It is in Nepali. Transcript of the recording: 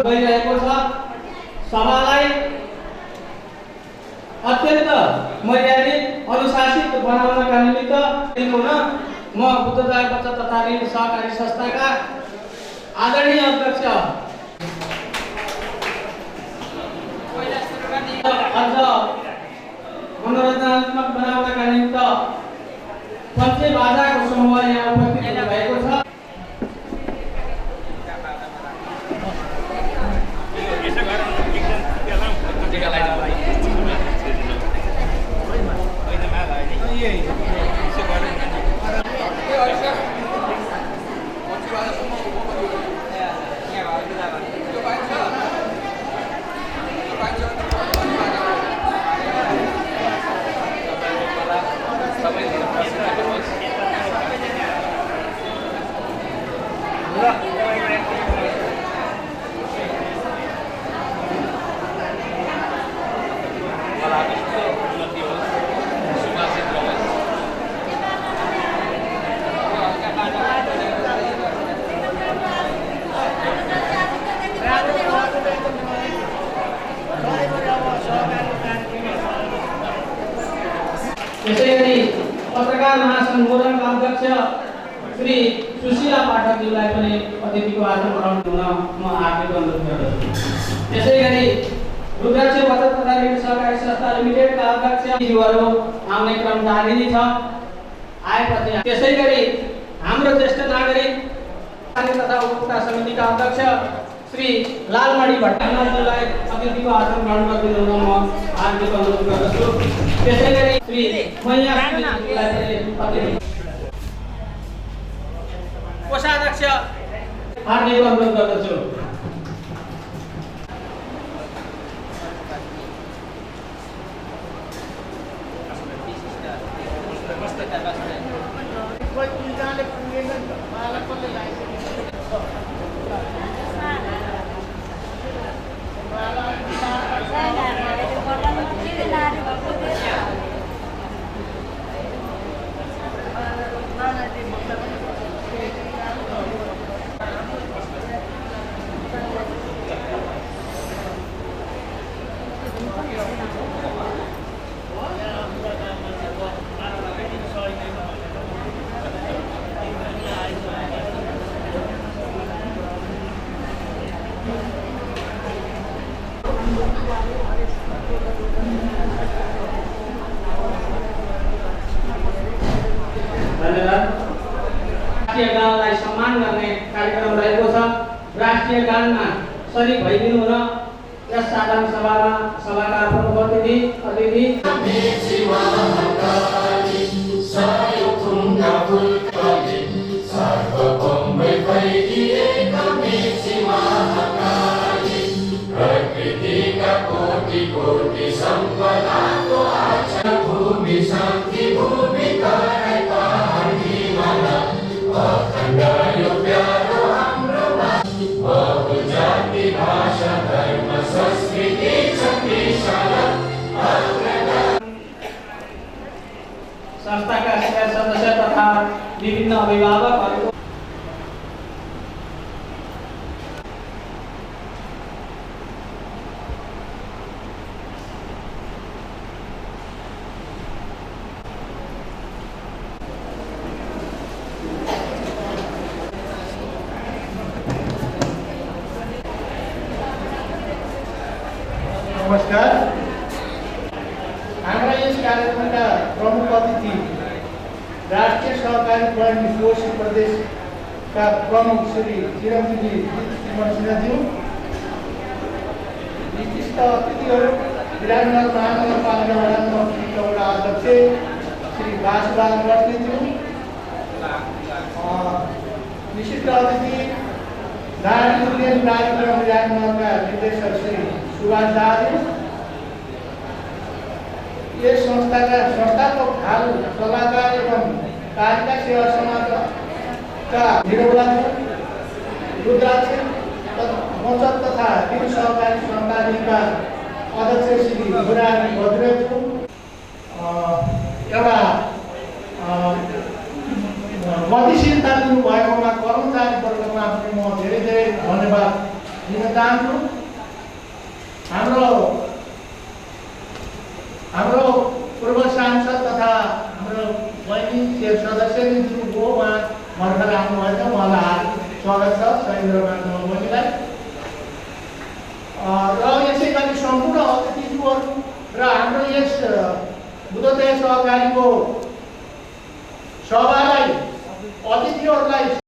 गइरहेको छ। सभालाई अत्यन्त मर्यादित अनुशासित बनाउनका निमित्त म बुद्धदय बचत तथा ऋण सहकारी संस्थाका आदरणीय अध्यक्ष अझ मनोरञ्जनात्मक बनाउनका निमित्त पञ्चे बाजाको समूह यहाँ उपस्थित भएको छ। यसैगरी पत्रकार महासंघका अध्यक्ष श्री सुशीला पाठकज्यूलाई पनि अतिथिको आसन ग्रहण हुन म हार्दिक अनुरोध गर्दछु। यसैगरी रुद्राक्ष बचत तथा ऋण सहकारी संस्था लिमिटेडका अध्यक्षज्यूहरू आउने क्रम जारी नै छ। आएपछि त्यसैगरी हाम्रो ज्येष्ठ नागरिक तथा उपभोक्ता समितिका अध्यक्ष श्री लालमणि भट्टराईज्यूलाई अतिथिको आसन ग्रहण गरिदिनु हुन म हार्दिक अनुरोध गर्दछु। त्यसैगरी श्री कोषाध्यक्ष हार्दिक अनुरोध गर्दछु। राष्ट्रिय गानलाई सम्मान गर्ने कार्यक्रम रहेको छ। राष्ट्रिय गानमा शरीक भइदिनु हुन यस साधारण सभामा सभाका प्रमुख अतिथि संस्थाका सदस्य तथा विभिन्न अभिभावकहरूको नमस्कार। हाम्रा यस कार्यक्रमका प्रमुख अतिथि राष्ट्रिय सहकारी प्रणाली कोष प्रदेशका प्रमुख श्री चिरञ्जीवी सिंहज्यू, विशिष्ट अतिथिहरू विराटनगर महानगरपालिका वडा नम्बर 3 का वडा अध्यक्ष श्री बासुबहादुर बस्नेतज्यू, विशिष्ट अतिथि नारी उन्नयन कार्यक्रम विराटनगरका निर्देशक श्री सुभाष दाहाल, यस संस्थाका संस्थापक हाल सल्लाहकार एवं कारिका सेवा समाजका रुद्राक्ष बचत तथा ऋण सहकारी संस्थाका अध्यक्ष श्री बुरानी भद्रेज्यू, एउटा गतिशीलता दिनुभएकोमा कर्मचारी वर्गमा पनि म धेरै धेरै धन्यवाद दिन चाहन्छु। हाम्रो पूर्व सांसद तथा हाम्रो बहिनी शेर सदस्यले जो उहाँ भर्खर आउनुभएछ, उहाँलाई हार्दिक स्वागत छ सहेन्द्रमान बहिनीलाई। र यसै गरी सम्पूर्ण अतिथिज्यूहरू र हाम्रो यस बुद्धोदय सहकारीको सभालाई अतिथिहरूलाई